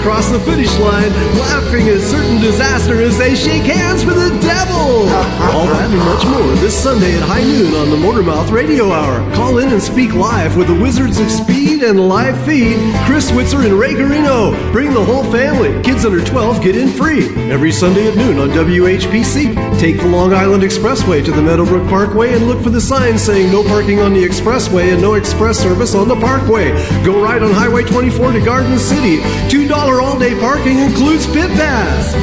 across the finish line, laughing at certain disaster as they shake hands with the devil. All that and much more this Sunday at high noon on the Motormouth Radio Hour. Call in and speak live with the Wizards of Speed and live feed, Chris Switzer and Ray Garino. Bring the whole family. Kids under 12 get in free. Every Sunday at noon on WHPC. Take the Long Island Expressway to the Meadowbrook Parkway and look for the sign saying no parking on the expressway and no express service on the parkway. Go right on Highway 24 to Garden City. $2 all-day parking includes pit pass.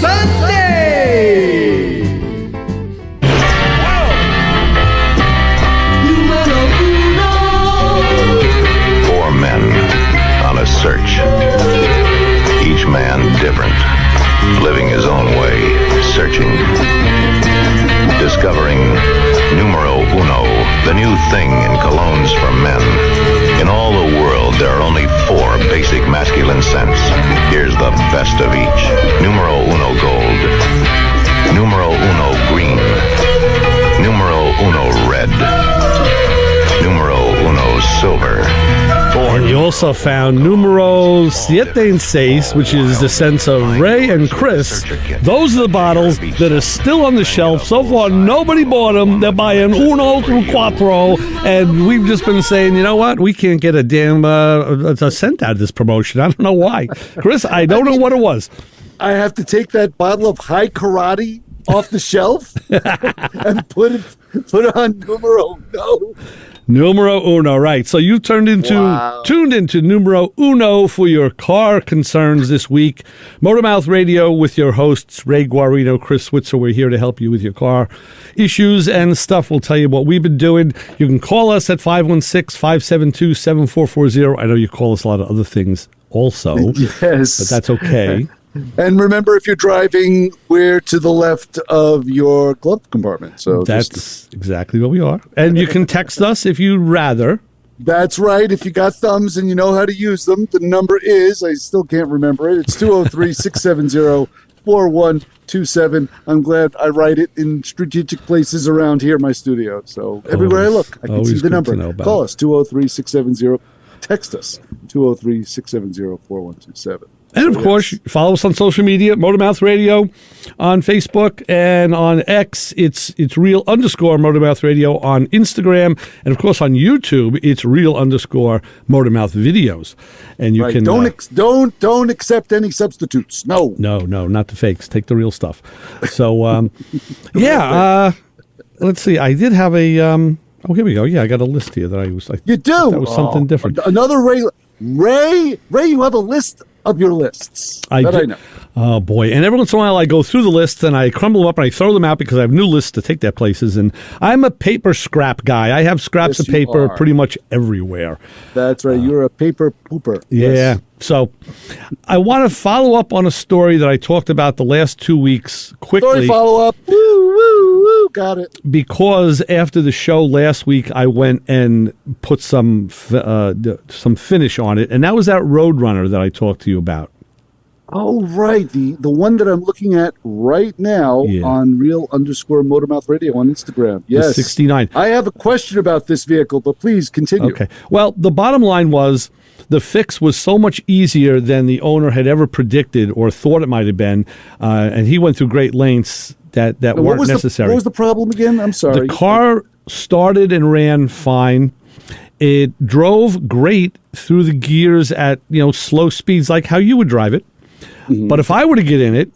Sunday! Four men on a search. Each man different, living his own way, searching, discovering numero uno, the new thing in colognes for men. In all the world, there are only four basic masculine scents. Here's the best of each. Numero uno gold, numero uno green, numero uno red, numero uno silver. And you also found numero siete and seis, which is the scents of Ray and Chris. Those are the bottles that are still on the shelf. So far, nobody bought them. They're buying uno through cuatro. And we've just been saying, you know what? We can't get a damn a cent out of this promotion. I don't know why. Chris, I don't know what it was. I have to take that bottle of high karate off the shelf and put it on numero uno. Numero uno, right. So you tuned into numero uno for your car concerns this week. Motormouth Radio with your hosts, Ray Guarino, Chris Switzer. We're here to help you with your car issues and stuff. We'll tell you what we've been doing. You can call us at 516-572-7440. I know you call us a lot of other things also. Yes. But that's okay. And remember, if you're driving, we're to the left of your glove compartment. So that's exactly what we are. And you can text us if you'd rather. That's right. If you got thumbs and you know how to use them, the number is, I still can't remember it, it's 203-670-4127. I'm glad I write it in strategic places around here in my studio. So everywhere I look, I can see the number. Call us, 203-670. Text us, 203-670-4127. And, of course, follow us on social media, Motormouth Radio on Facebook, and on X, it's real_Motormouth Radio on Instagram, and, of course, on YouTube, it's real_Motormouth Videos. And you can... Don't accept any substitutes. No, not the fakes. Take the real stuff. So, let's see. I did have a... here we go. Yeah, I got a list here that I was like... You do? That was something different. Another Ray, you have a list of your lists. I know. Oh, boy. And every once in a while I go through the lists and I crumble them up and I throw them out because I have new lists to take their places. And I'm a paper scrap guy. I have scraps of paper pretty much everywhere. That's right. You're a paper pooper. Yeah. Yes. So I want to follow up on a story that I talked about the last 2 weeks quickly. Story follow-up. Woo, woo, woo. Got it. Because after the show last week, I went and put some finish on it. And that was that Roadrunner that I talked to you about. Oh, right. The one that I'm looking at right now on real_Motormouth Radio on Instagram. Yes. The 69. I have a question about this vehicle, but please continue. Okay. Well, the bottom line was the fix was so much easier than the owner had ever predicted or thought it might have been. And he went through great lengths that weren't necessary. What was the problem again? I'm sorry. The car started and ran fine. It drove great through the gears at slow speeds like how you would drive it. Mm-hmm. But if I were to get in it,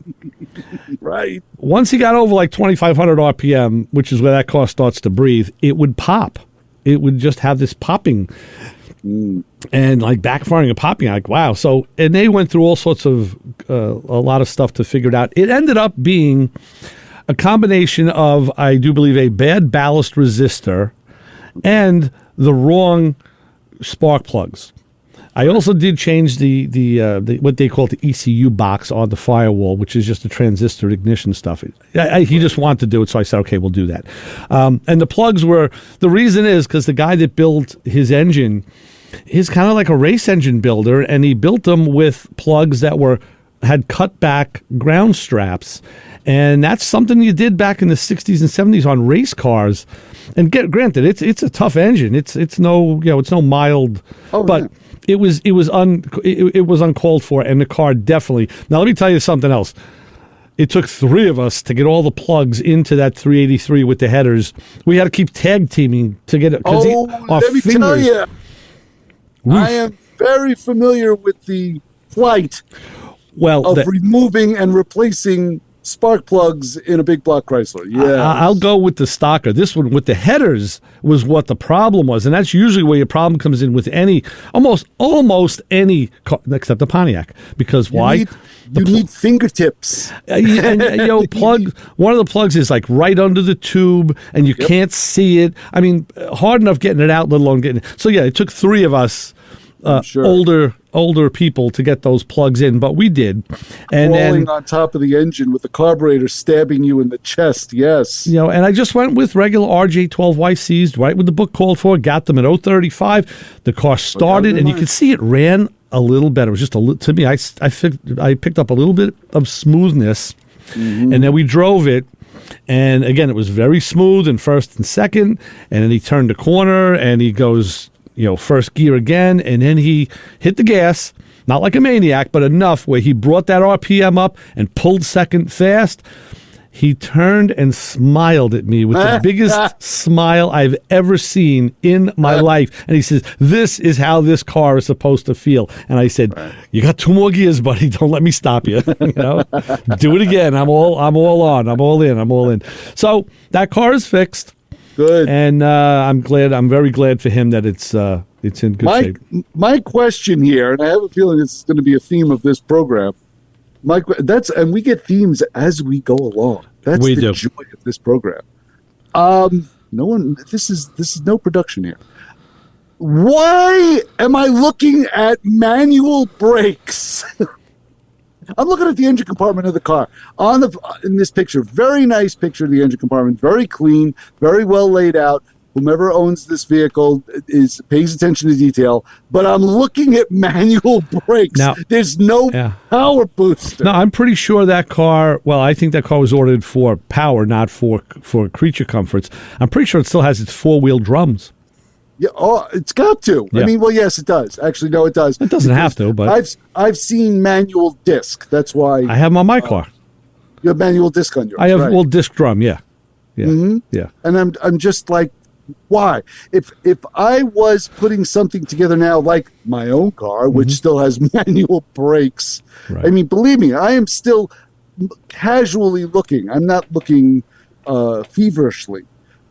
right, once he got over like 2,500 RPM, which is where that car starts to breathe, it would pop. It would just have this popping and like backfiring and popping. Like, wow. So, and they went through all sorts of, a lot of stuff to figure it out. It ended up being a combination of, I do believe, a bad ballast resistor and the wrong spark plugs. I also did change the what they call the ECU box on the firewall, which is just the transistor ignition stuff. He just wanted to do it, so I said, okay, we'll do that. And the plugs were, the reason is because the guy that built his engine is kind of like a race engine builder, and he built them with plugs that were had cut back ground straps. And that's something you did back in the 60s and 70s on race cars. And granted, it's a tough engine. It's no mild, but it was uncalled for, and the car definitely. Now let me tell you something else. It took 3 of us to get all the plugs into that 383 with the headers. We had to keep tag teaming to get it. Let me tell you, I am very familiar with the plight of removing and replacing spark plugs in a big block Chrysler. Yeah, I'll go with the stocker. This one with the headers was what the problem was, and that's usually where your problem comes in with almost any car, except the Pontiac. Because why? You need fingertips. Plug. One of the plugs is like right under the tube, and you can't see it. I mean, hard enough getting it out, let alone getting it. So yeah, it took 3 of us. Older people to get those plugs in, but we did. And crawling on top of the engine with the carburetor stabbing you in the chest, yes. And I just went with regular RJ12YCs, right what the book called for, got them at 035. The car started, and you could see it ran a little better. It was just a little, to me, I picked up a little bit of smoothness, and then we drove it. And again, it was very smooth in first and second, and then he turned the corner, and he goes, first gear again, and then he hit the gas, not like a maniac, but enough where he brought that RPM up and pulled second fast. He turned and smiled at me with the biggest smile I've ever seen in my life. And he says, "This is how this car is supposed to feel." And I said, "You got 2 more gears, buddy. Don't let me stop you. Do it again. I'm all on. I'm all in. So that car is fixed. Good. And I'm very glad for him that it's in good shape. My question here, and I have a feeling this is going to be a theme of this program. And we get themes as we go along. That's the joy of this program. This is no production here. Why am I looking at manual brakes? I'm looking at the engine compartment of the car in this picture. Very nice picture of the engine compartment. Very clean, very well laid out. Whomever owns this vehicle pays attention to detail. But I'm looking at manual brakes. Now, there's no power booster. No, I'm pretty sure that car. Well, I think that car was ordered for power, not for creature comforts. I'm pretty sure it still has its 4-wheel drums. Yeah, it's got to. Yeah. I mean, well, yes, it does. Actually, no, it does. It doesn't have to, but I've seen manual disc. That's why I have them on my car. You have manual disc on yours. I have disc drum. Yeah. Yeah. And I'm just like, why? If I was putting something together now, like my own car, which still has manual brakes, I mean, believe me, I am still casually looking. I'm not looking feverishly,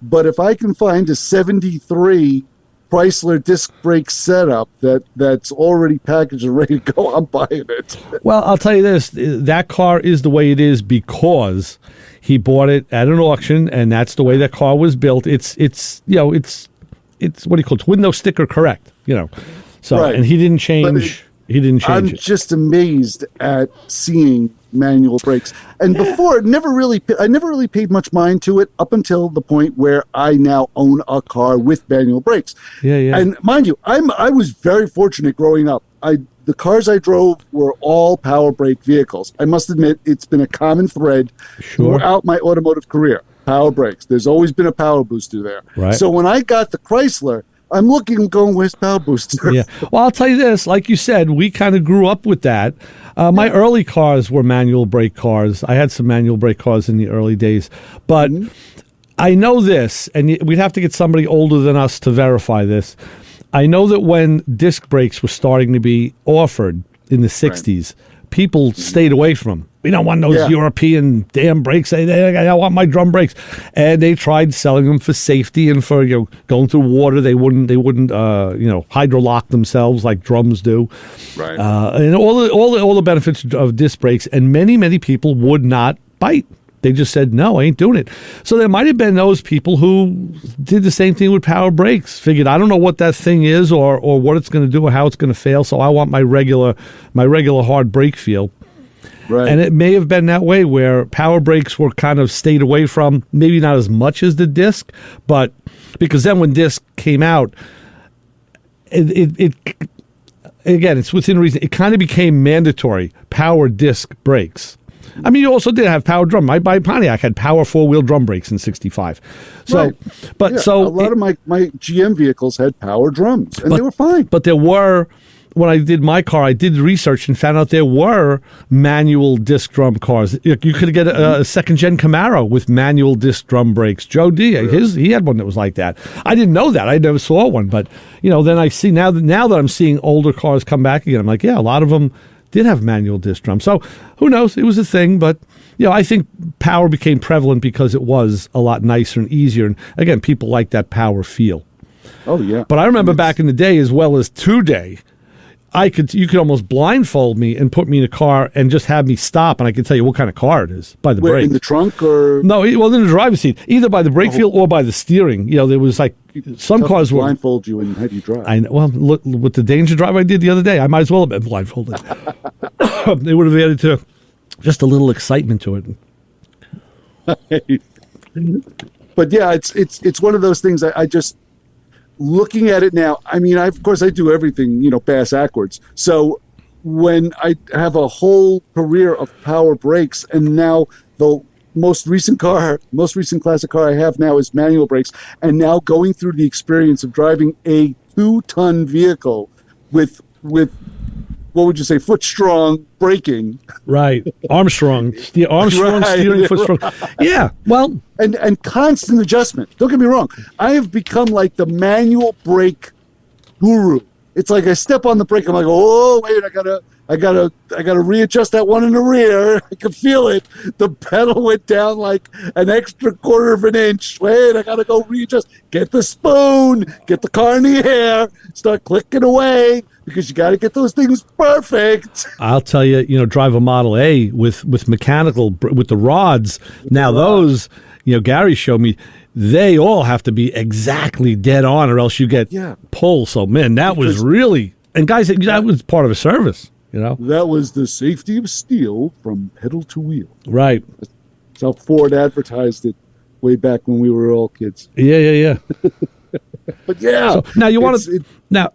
but if I can find a 73 Chrysler disc brake setup that's already packaged and ready to go, I'm buying it. Well, I'll tell you this, that car is the way it is because he bought it at an auction, and that's the way that car was built. It's what do you call it? Window sticker correct, So right. And he didn't change I'm just amazed at seeing manual brakes. And before, I never really paid much mind to it up until the point where I now own a car with manual brakes. Yeah. And mind you, I was very fortunate growing up. The cars I drove were all power brake vehicles. I must admit, it's been a common thread throughout my automotive career. Power brakes. There's always been a power booster there. Right. So when I got the Chrysler, I'm going, where's power booster? Yeah. Well, I'll tell you this. Like you said, we kind of grew up with that. My early cars were manual brake cars. I had some manual brake cars in the early days. But I know this, and we'd have to get somebody older than us to verify this. I know that when disc brakes were starting to be offered in the 60s, people stayed away from them. We don't want those European damn brakes. I want my drum brakes. And they tried selling them for safety and for going through water. They wouldn't hydrolock themselves like drums do. Right. And all the benefits of disc brakes. And many people would not bite. They just said, no, I ain't doing it. So there might have been those people who did the same thing with power brakes. Figured, I don't know what that thing is or what it's going to do or how it's going to fail, so I want my regular hard brake feel. Right. And it may have been that way where power brakes were kind of stayed away from, maybe not as much as the disc, but because then when disc came out, it again, it's within reason. It kind of became mandatory power disc brakes. I mean, you also did have power drum. My Pontiac had power 4-wheel drum brakes in '65. So, Right. but Yeah, so a lot of my GM vehicles had power drums, and they were fine. But there were, when I did my car, I did research and found out there were manual disc drum cars. You could get a second-gen Camaro with manual disc drum brakes. Joe D, he had one that was like that. I didn't know that. I never saw one. But, then I see, now that I'm seeing older cars come back again, I'm like, yeah, a lot of them did have manual disc drum. So who knows? It was a thing. But, I think power became prevalent because it was a lot nicer and easier. And, again, people like that power feel. Oh, yeah. But I remember back in the day as well as today, you could almost blindfold me and put me in a car and just have me stop, and I could tell you what kind of car it is by the brake. In the trunk or? No, well, in the driver's seat, either by the brake feel or by the steering. There was like some Tough cars to were blindfold you and have you drive. I know. Well, look, with the danger drive I did the other day, I might as well have been blindfolded. They would have added to just a little excitement to it. But yeah, it's one of those things. I just. Looking at it now, I mean, of course I do everything, bass backwards. So when I have a whole career of power brakes, and now the most recent classic car I have now is manual brakes, and now going through the experience of driving a 2-ton vehicle with what would you say, foot-strong braking. Right. Armstrong Right. steering, foot strong. Yeah, well. And constant adjustment. Don't get me wrong. I have become like the manual brake guru. It's like I step on the brake, I'm like, oh, wait, I gotta readjust that one in the rear. I can feel it. The pedal went down like an extra quarter of an inch. Wait, I gotta go readjust. Get the spoon, get the car in the air, start clicking away, because you gotta get those things perfect. I'll tell you, drive a Model A with mechanical, with the rods. Now those, Gary showed me, they all have to be exactly dead on, or else you get pull. So, man, that was really, and guys, that was part of a service, That was the safety of steel from pedal to wheel. Right. That's how Ford advertised it way back when we were all kids. Yeah. But yeah. So now you want to,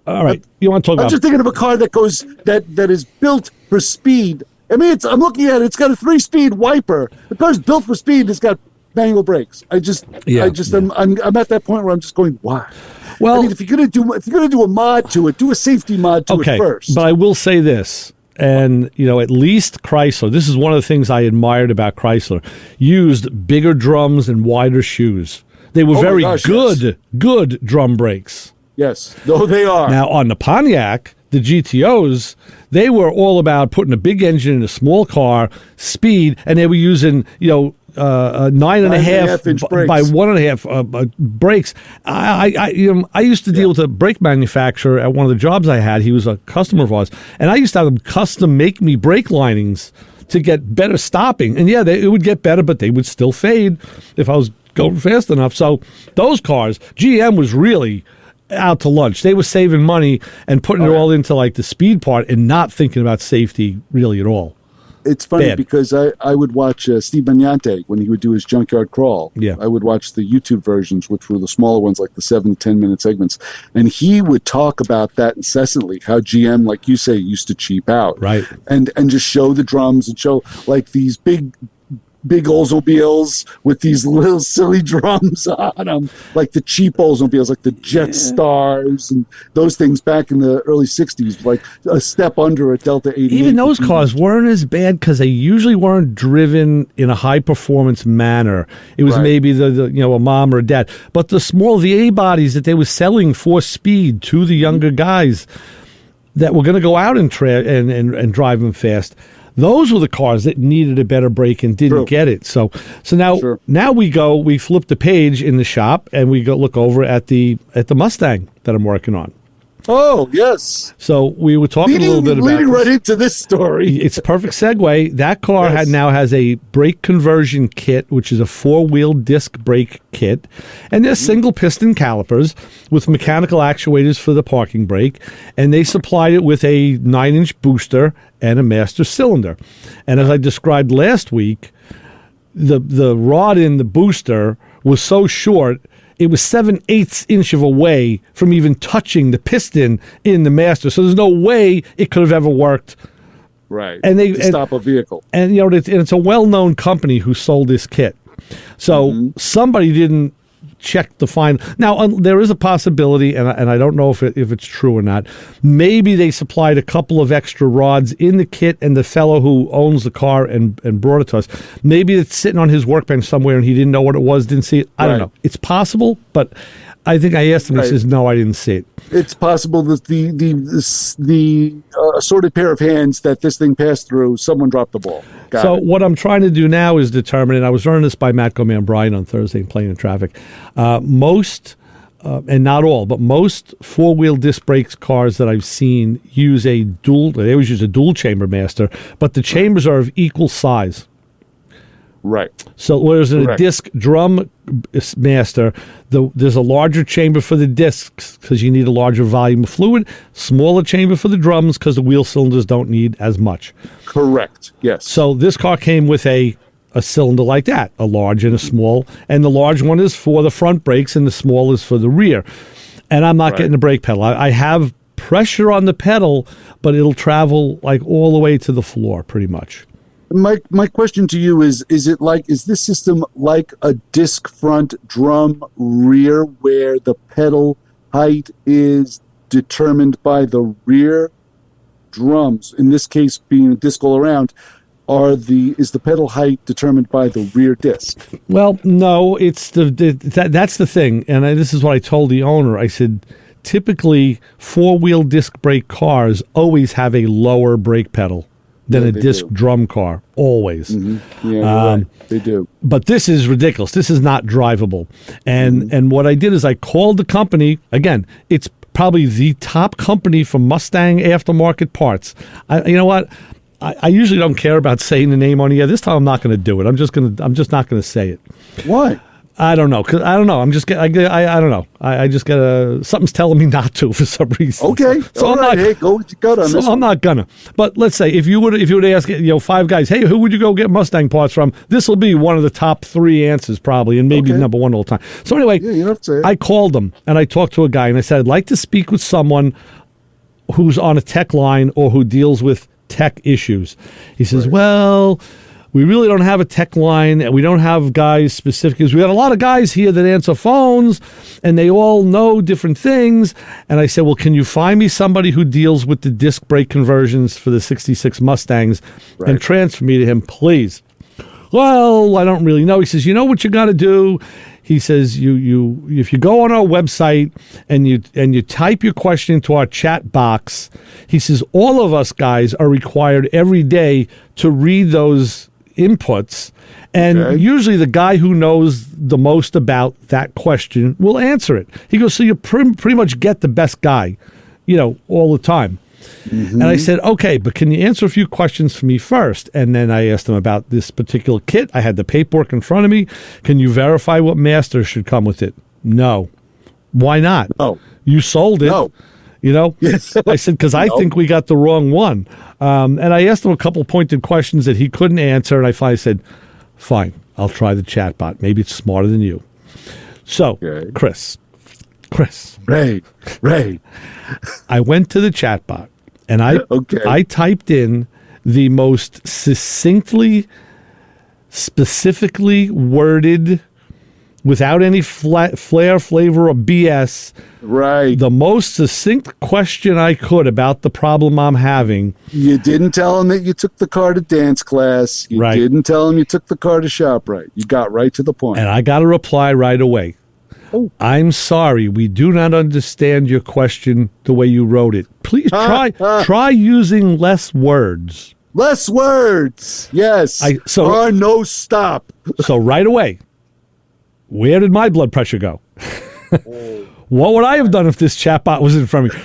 all right, you want to talk about. I'm just thinking of a car that is built for speed. I mean, I'm looking at it. It's got a 3-speed wiper. The car's built for speed. It's got manual brakes. I'm at that point where I'm just going, why? Well, I mean, if you're gonna do a mod to it, do a safety mod to it first. But I will say this, and at least Chrysler. This is one of the things I admired about Chrysler. Used bigger drums and wider shoes. They were very good drum brakes. Yes, though they are. Now on the Pontiac, the GTOs, they were all about putting a big engine in a small car, speed, and they were using 9.5 inch brakes. by 1.5 brakes. I used to deal with a brake manufacturer at one of the jobs I had. He was a customer of ours, and I used to have them custom make me brake linings to get better stopping. And it would get better, but they would still fade if I was going fast enough. So those cars, GM was really out to lunch. They were saving money and putting it all into like the speed part and not thinking about safety really at all. It's funny because I would watch Steve Magnante when he would do his Junkyard Crawl. Yeah. I would watch the YouTube versions, which were the smaller ones, like the 7 to 10 minute segments. And he would talk about that incessantly, how GM, like you say, used to cheap out. Right. And just show the drums and show like these big Oldsmobiles with these little silly drums on them, like the cheap Oldsmobiles, like the Jet Stars and those things back in the early 60s, like a step under a Delta 88. Even those cars weren't as bad because they usually weren't driven in a high-performance manner. It was maybe the a mom or a dad. But the A-bodies that they were selling for speed to the younger guys that were going to go out and drive them fast, those were the cars that needed a better brake and didn't get it. So now we flip the page in the shop and we go look over at the Mustang that I'm working on. Oh, yes. So we were talking a little bit about leading right into this story. It's a perfect segue. That car now has a brake conversion kit, which is a 4-wheel disc brake kit, and there's single piston calipers with mechanical actuators for the parking brake, and they supplied it with a 9-inch booster and a master cylinder. And as I described last week, the rod in the booster was so short it was 7/8 inch of away from even touching the piston in the master. So there's no way it could have ever worked. Right. And they to stop a vehicle. And it's a well-known company who sold this kit. So somebody didn't check the final. Now, there is a possibility, and I don't know if it's true or not. Maybe they supplied a couple of extra rods in the kit, and the fellow who owns the car and brought it to us, maybe it's sitting on his workbench somewhere, and he didn't know what it was, didn't see it. I don't know. It's possible, but I think I asked him. He says, "No, I didn't see it." It's possible that the assorted pair of hands that this thing passed through, someone dropped the ball. So what I'm trying to do now is determine, and I was running this by Matt Goman Bryan on Thursday and Playing in Traffic. Most, and not all, but most four-wheel disc brakes cars that I've seen use they always use a dual chamber master, but the chambers are of equal size. Right. So whereas in a disc drum master, there's a larger chamber for the discs because you need a larger volume of fluid, smaller chamber for the drums because the wheel cylinders don't need as much. Correct. Yes. So this car came with a cylinder like that, a large and a small, and the large one is for the front brakes and the small is for the rear. And I'm not getting the brake pedal. I have pressure on the pedal, but it'll travel like all the way to the floor pretty much. My question to you is this system like a disc front drum rear where the pedal height is determined by the rear drums, in this case being a disc all around, is the pedal height determined by the rear disc? Well, no, it's that's the thing, and this is what I told the owner. I said, typically four-wheel disc brake cars always have a lower brake pedal than a disc drum car, always. Mm-hmm. Yeah, right. They do. But this is ridiculous. This is not drivable. And what I did is I called the company. Again, it's probably the top company for Mustang aftermarket parts. You know what? I usually don't care about saying the name on here. This time I'm not going to do it. I'm just not going to say it. Why? I don't know. Cause I don't know. I don't know. I just got something's telling me not to for some reason. Okay. So I'm not. Hey, go with your gut on this. So I'm not gonna. But let's say if you would ask five guys, hey, who would you go get Mustang parts from? This will be one of the top three answers probably, and maybe number one all the time. So anyway, you don't have to say it. I called them and I talked to a guy and I said, I'd like to speak with someone who's on a tech line or who deals with tech issues. He says, well, we really don't have a tech line, and we don't have guys specific. We got a lot of guys here that answer phones, and they all know different things. And I said, well, can you find me somebody who deals with the disc brake conversions for the 66 Mustangs and transfer me to him, please? Well, I don't really know. He says, you know what you got to do? He says, you if you go on our website and you type your question into our chat box, he says, all of us guys are required every day to read those inputs, and usually the guy who knows the most about that question will answer it. He goes, so you pretty much get the best guy, all the time. Mm-hmm. And I said, okay, but can you answer a few questions for me first? And then I asked him about this particular kit. I had the paperwork in front of me. Can you verify what master should come with it? No. Why not? No. You sold it. No. Yes. I said, because I think we got the wrong one. And I asked him a couple pointed questions that he couldn't answer. And I finally said, fine, I'll try the chatbot. Maybe it's smarter than you. So, Chris. Ray. I went to the chatbot and I typed in the most succinctly, specifically worded, without any flair, flavor, or BS. Right. The most succinct question I could about the problem I'm having. You didn't tell him that you took the car to dance class. You didn't tell him you took the car to ShopRite. You got right to the point. And I got a reply right away. Oh. I'm sorry, we do not understand your question the way you wrote it. Please try using less words. Less words. Yes. Or no stop. So right away, where did my blood pressure go? What would I have done if this chatbot was in front of me?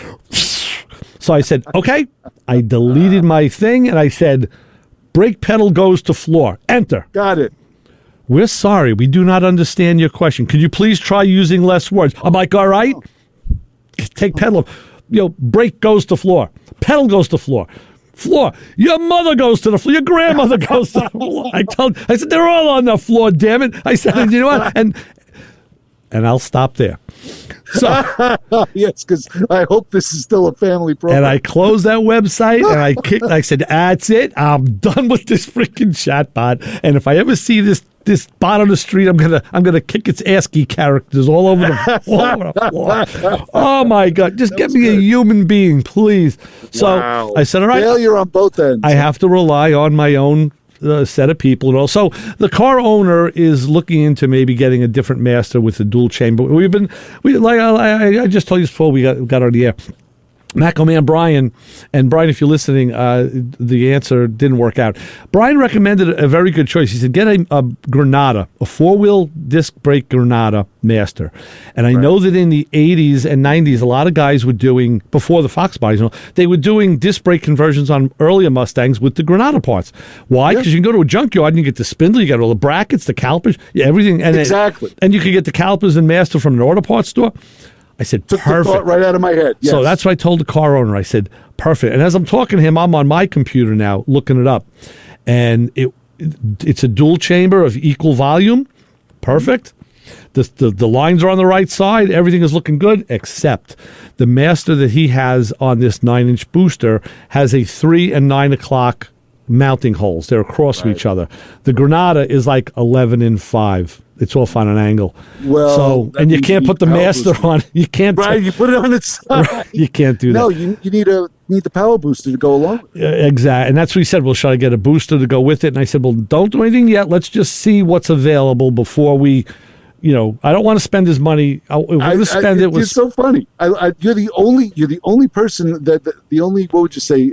So I said, okay. I deleted my thing and I said, brake pedal goes to floor. Enter. Got it. We're sorry. We do not understand your question. Could you please try using less words? I'm like, all right. Take pedal. Brake goes to floor. Pedal goes to floor. Floor. Your mother goes to the floor. Your grandmother goes to the floor. I said, they're all on the floor, damn it. I said, you know what? and I'll stop there. So yes, because I hope this is still a family program. And I closed that website and I said, that's it. I'm done with this freaking chatbot. And if I ever see this bot on the street, I'm gonna kick its ASCII characters all over the floor. Oh my God! Just get me a human being, please. So I said, all right. Failure on both ends. I have to rely on my own set of people and all. So the car owner is looking into maybe getting a different master with a dual chamber. I just told you before we got on the air. Maco Man Brian, and Brian, if you're listening, the answer didn't work out. Brian recommended a very good choice. He said, get a Granada, a 4-wheel disc brake Granada master. And I know that in the 80s and 90s, a lot of guys were doing, before the Fox bodies, they were doing disc brake conversions on earlier Mustangs with the Granada parts. Why? Because you can go to a junkyard and you get the spindle, you get all the brackets, the calipers, everything. And exactly. And you can get the calipers and master from an auto parts store. I said, took perfect. the thought right out of my head. Yes. So that's what I told the car owner. I said, perfect. And as I'm talking to him, I'm on my computer now looking it up. And it's a dual chamber of equal volume. Perfect. The lines are on the right side. Everything is looking good, except the master that he has on this 9-inch booster has a 3 and 9 o'clock mounting holes. They're across from each other. The Granada is like 11 and 5. It's off on an angle. Well, so and you can't put the master on. You can't. Right, you put it on its side. You can't do that. No, you need the power booster to go along with it. Exactly, and that's what he said. Well, should I get a booster to go with it? And I said, well, don't do anything yet. Let's just see what's available before we. I don't want to spend his money. It's so funny. You're the only person what would you say,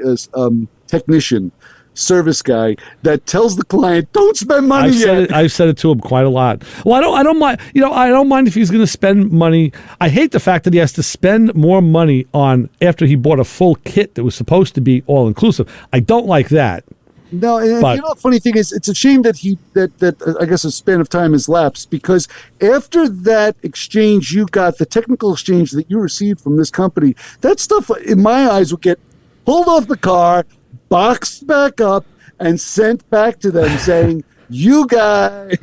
technician, service guy that tells the client, don't spend money yet. I've said it to him quite a lot. Well, I don't mind. I don't mind if he's going to spend money. I hate the fact that he has to spend more money on after he bought a full kit that was supposed to be all inclusive. I don't like that. No, and the funny thing is, it's a shame that that I guess a span of time has lapsed, because after that exchange you got, the technical exchange that you received from this company, that stuff in my eyes would get pulled off the car, boxed back up, and sent back to them saying, you guys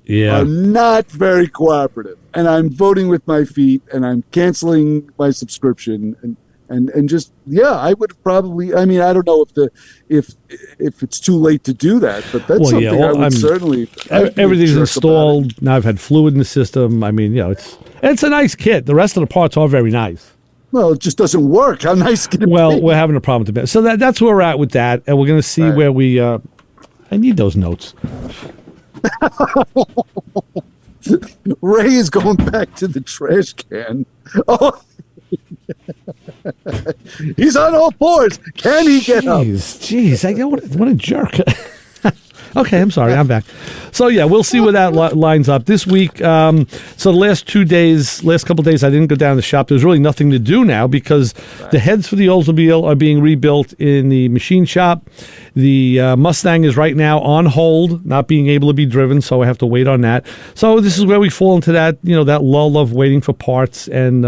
are not very cooperative, and I'm voting with my feet, and I'm canceling my subscription, and just I would probably. I mean, I don't know if it's too late to do that, but that's something I would certainly. Everything's installed now. I've had fluid in the system. I mean, it's a nice kit. The rest of the parts are very nice. Well, it just doesn't work. How nice can it be? Well, we're having a problem with the bed. So that's where we're at with that, and we're going to see where we. I need those notes. Ray is going back to the trash can. Oh. He's on all fours. Can he get up? Jeez, what a jerk. Okay, I'm sorry. I'm back. So, we'll see where that lines up this week. So the last couple of days, I didn't go down to the shop. There's really nothing to do now because the heads for the Oldsmobile are being rebuilt in the machine shop. The Mustang is right now on hold, not being able to be driven, so I have to wait on that. So this is where we fall into that, that lull of waiting for parts and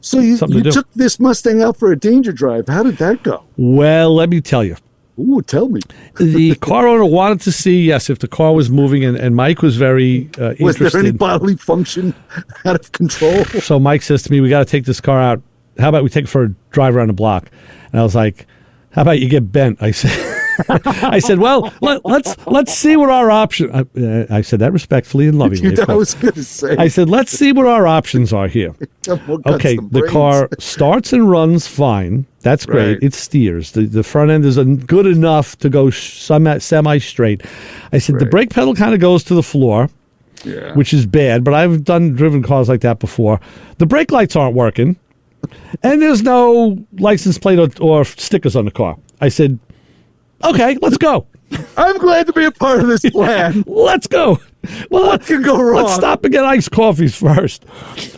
So you took this Mustang out for a danger drive. How did that go? Well, let me tell you. Ooh, tell me. The car owner wanted to see, if the car was moving, and Mike was very interested. Was there any bodily function out of control? So Mike says to me, we got to take this car out. How about we take it for a drive around the block? And I was like, how about you get bent? I said, well, let's see what our option. I said that respectfully and lovingly. I was going to say. I said, let's see what our options are here. Okay, the car starts and runs fine. That's great. Right. It steers. The front end is good enough to go semi-straight. I said, the brake pedal kind of goes to the floor, which is bad, but I've driven cars like that before. The brake lights aren't working, and there's no license plate or stickers on the car. I said, okay, let's go. I'm glad to be a part of this plan. Let's go. Well, what can go wrong? Let's stop and get iced coffees first.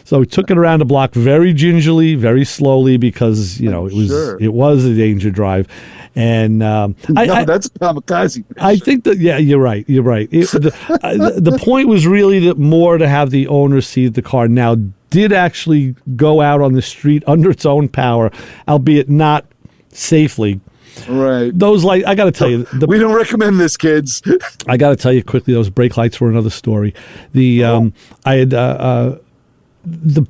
So we took it around the block very gingerly, very slowly, because it was a danger drive. And that's kamikaze. I think that you're right. You're right. The point was really more to have the owner see the car now did actually go out on the street under its own power, albeit not safely. Right. Those lights, I got to tell you, we don't recommend this, kids. I got to tell you quickly, those brake lights were another story. I had the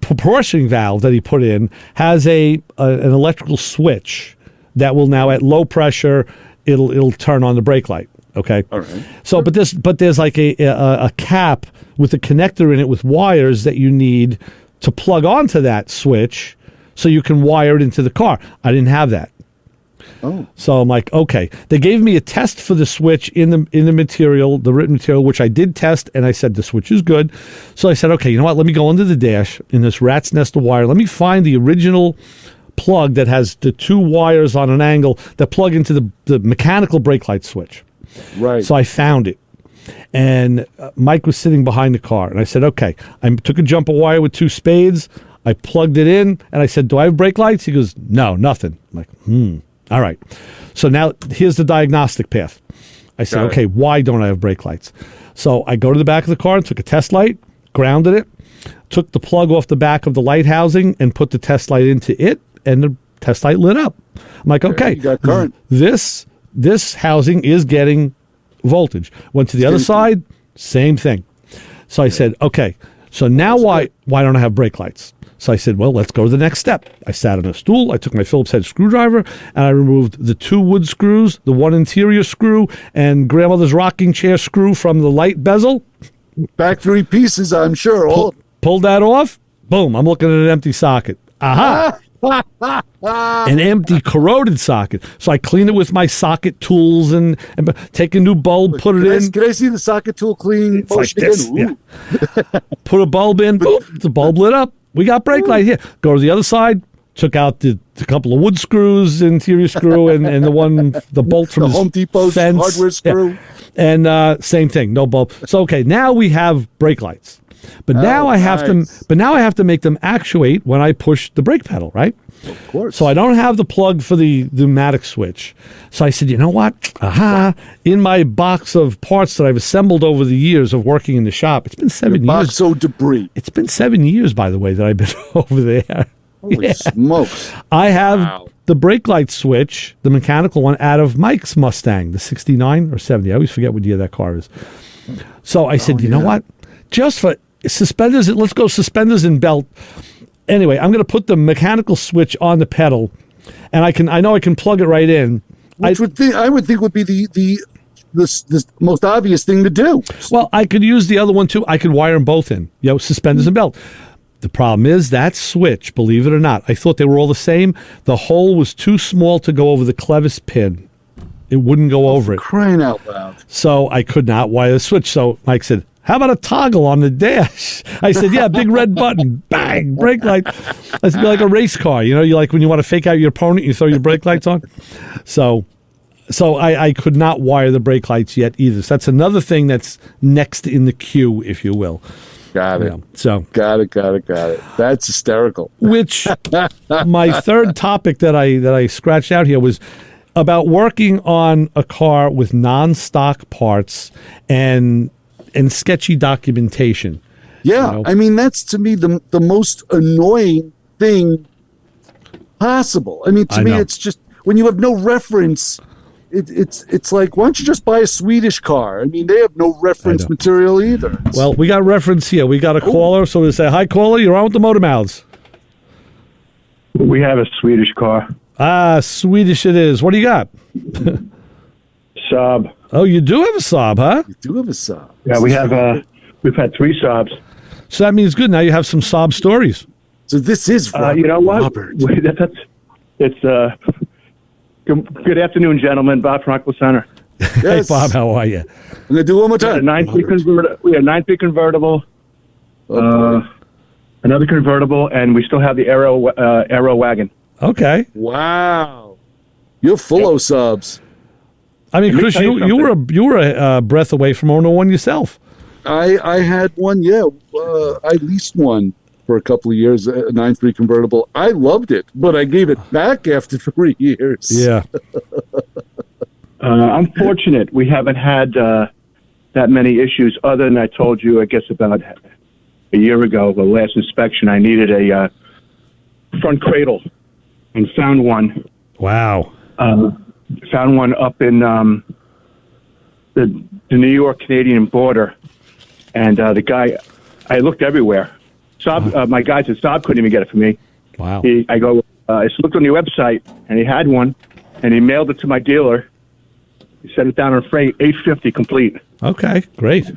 proportioning valve that he put in has an electrical switch that will now, at low pressure, it'll turn on the brake light. Okay. All right. So, but there's like a cap with a connector in it with wires that you need to plug onto that switch, so you can wire it into the car. I didn't have that. Oh. So I'm like, okay. They gave me a test for the switch in the material, the written material, which I did test, and I said the switch is good. So I said, okay, you know what? Let me go under the dash in this rat's nest of wire. Let me find the original plug that has the two wires on an angle that plug into the mechanical brake light switch. Right. So I found it. And Mike was sitting behind the car, and I said, okay. I took a jumper wire with two spades. I plugged it in, and I said, do I have brake lights? He goes, no, nothing. I'm like, all right. So now here's the diagnostic path. I said, okay, why don't I have brake lights? So I go to the back of the car and took a test light, grounded it, took the plug off the back of the light housing and put the test light into it, and the test light lit up. I'm like, okay, you got current. This housing is getting voltage. Went to the other side, same thing. So I said, okay, so now why don't I have brake lights? So I said, well, let's go to the next step. I sat on a stool, I took my Phillips head screwdriver, and I removed the two wood screws, the one interior screw, and grandmother's rocking chair screw from the light bezel. Factory pieces, I'm sure. Pulled that off. Boom, I'm looking at an empty socket. Aha! An empty corroded socket. So I clean it with my socket tools and take a new bulb, put it in. Can I see the socket tool clean? It's like this. Yeah. Put a bulb in. Boom, the bulb lit up. We got brake light here. Go to the other side. Took out the couple of wood screws, interior screw, and the bolt from the Home Depot's fence. Hardware screw. Yeah. And same thing, no bulb. So okay, now we have brake lights. But now I have to make them actuate when I push the brake pedal, right? Of course. So I don't have the plug for the pneumatic switch. So I said, you know what? In my box of parts that I've assembled over the years of working in the shop, it's been 7 years. Box of debris. It's been 7 years, by the way, that I've been over there. Holy smokes. I have the brake light switch, the mechanical one, out of Mike's Mustang, the 69 or 70. I always forget what year that car is. So I said, you know what? Just for suspenders, let's go suspenders and belt. Anyway, I'm going to put the mechanical switch on the pedal, and I know I can plug it right in. Which I would think would be the most obvious thing to do. Well, I could use the other one too. I could wire them both in, suspenders and belt. The problem is that switch, believe it or not, I thought they were all the same. The hole was too small to go over the clevis pin. It wouldn't go over it. Crying out loud. So I could not wire the switch. So Mike said, how about a toggle on the dash? I said, yeah, big red button, bang, brake light. That's like a race car. You like when you want to fake out your opponent, you throw your brake lights on. So I could not wire the brake lights yet either. So that's another thing that's next in the queue, if you will. Got it. So got it. That's hysterical. Which my third topic that I scratched out here was about working on a car with non-stock parts and sketchy documentation. Yeah, I mean, that's to me the most annoying thing possible. I mean, to me, it's just when you have no reference. It's like, why don't you just buy a Swedish car? I mean, they have no reference material either. Well, we got reference here. We got a caller, so we say, hi, caller, you're on with the Motor Mouths. We have a Swedish car. Swedish it is. What do you got? Saab. Oh, you do have a Saab, huh? You do have a Saab. Yeah, we've had 3 Saabs. So that means good. Now you have some Saab stories. So this is Robert. You know what? Robert. Good afternoon, gentlemen. Bob from Aqua Center. Yes. Hey, Bob, how are you? I'm going to do one more time. We had a 9-3 convertible, another convertible, and we still have the Aero wagon. Okay. Wow. You're full of subs. I mean, Chris, you were a breath away from owning one yourself. I had one, yeah. I leased one for a couple of years, a 9.3 convertible. I loved it, but I gave it back after 3 years. Yeah. I'm fortunate. We haven't had that many issues other than I told you, I guess, about a year ago, the last inspection, I needed a front cradle and found one. Wow. found one up in the New York Canadian border, and the guy, I looked everywhere. Saab, my guys at Saab couldn't even get it for me. Wow. I looked on your website, and he had one, and he mailed it to my dealer. He set it down on freight, $850 complete. Okay, great.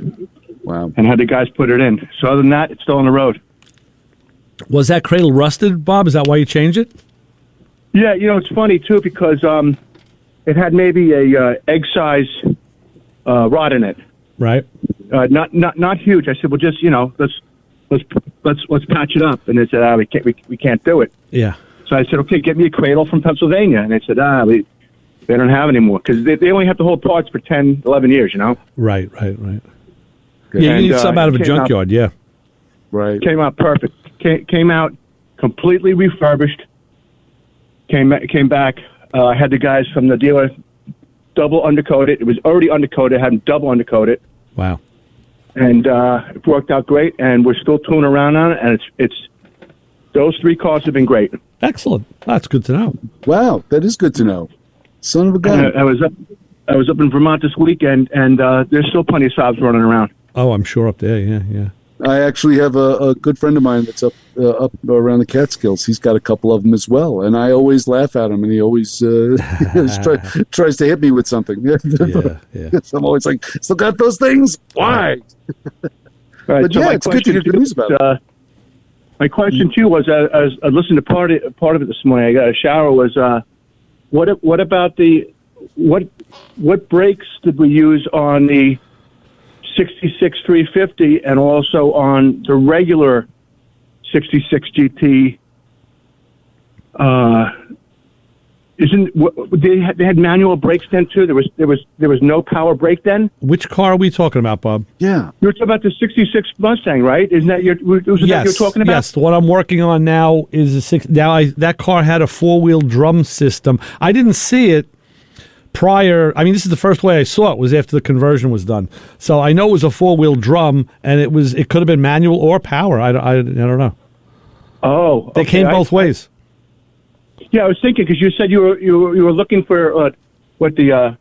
Wow. And had the guys put it in. So other than that, it's still on the road. Was that cradle rusted, Bob? Is that why you changed it? Yeah, it's funny too because it had maybe a egg size rod in it. Right. Not huge. I said, well, just let's patch it up. And they said, we can't do it. Yeah. So I said, okay, get me a cradle from Pennsylvania. And they said, they don't have any more because they only have to hold parts for 10, 11 years. Right. Yeah, you need some out of a junkyard. Yeah. Right. Came out perfect. Came out completely refurbished. Came back. I had the guys from the dealer double undercoat it. It was already undercoated. I had them double undercoat it. Wow. And it worked out great. And we're still tooling around on it. And it's those 3 cars have been great. Excellent. That's good to know. Wow, that is good to know. Son of a gun. I was up in Vermont this weekend, and there's still plenty of Saabs running around. Oh, I'm sure up there. Yeah. I actually have a good friend of mine that's up around the Catskills. He's got a couple of them as well, and I always laugh at him, and he always tries to hit me with something. Yeah. So I'm always like, still got those things? Why? Right, but so yeah, it's good to hear good news about it. My question too was, I listened to part of it this morning. I got a shower. Was what about what brakes did we use on the 66 350 and also on the regular 66 GT? They had manual brakes then too? There was no power brake then? Which car are we talking about, Bob? Yeah, you were talking about the 66 Mustang, right? Isn't that that you're talking about? Yes, the one I'm working on now is a six. Now that car had a 4-wheel drum system. I didn't see it prior. I mean, this is the first way I saw it was after the conversion was done. So I know it was a 4-wheel drum, and it could have been manual or power. I don't know. Oh, they came both ways. Yeah, I was thinking because you said you were looking for what the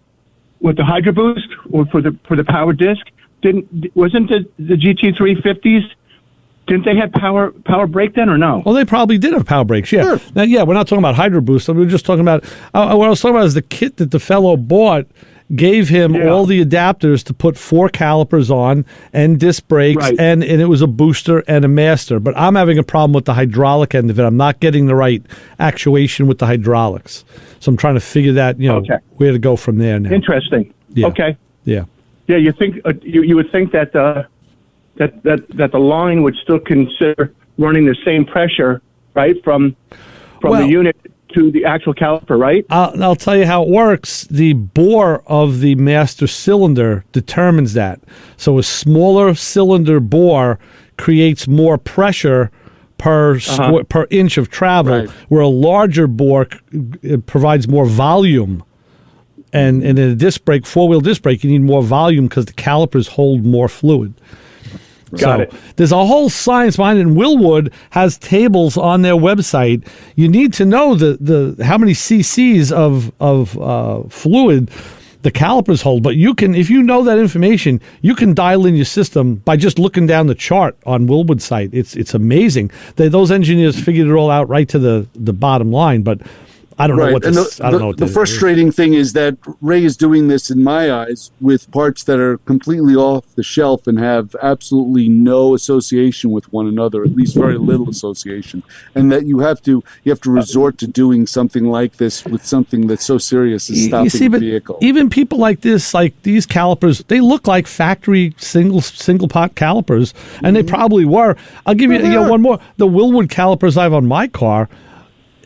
Hydro Boost or for the power disc. Wasn't the GT350s? Didn't they have power brake then or no? Well, they probably did have power brakes. Yeah. Sure. Now, we're not talking about Hydro Boost. We were just talking about what I was talking about is the kit that the fellow bought gave him all the adapters to put 4 calipers on and disc brakes, right. and it was a booster and a master. But I'm having a problem with the hydraulic end of it. I'm not getting the right actuation with the hydraulics. So I'm trying to figure that, where to go from there now. Interesting. Yeah. Okay. Yeah. Yeah, you think you would think that that the line would still consider running the same pressure, right, from the unit to the actual caliper, right? I'll tell you how it works. The bore of the master cylinder determines that. So a smaller cylinder bore creates more pressure per inch of travel, right. where a larger bore provides more volume. And in a disc brake, 4-wheel disc brake, you need more volume because the calipers hold more fluid. Got it. There's a whole science behind it. And Willwood has tables on their website. You need to know the how many cc's of fluid the calipers hold. But you can, if you know that information, you can dial in your system by just looking down the chart on Willwood's site. It's amazing. Those engineers figured it all out right to the bottom line. But I don't know what this. I don't know what the frustrating thing is that Ray is doing this, in my eyes, with parts that are completely off the shelf and have absolutely no association with one another, at least very little association, and that you have to resort to doing something like this with something that's so serious as stopping the vehicle. Even people like this, like these calipers, they look like factory single pot calipers, and they probably were. I'll give you one more. The Willwood calipers I have on my car.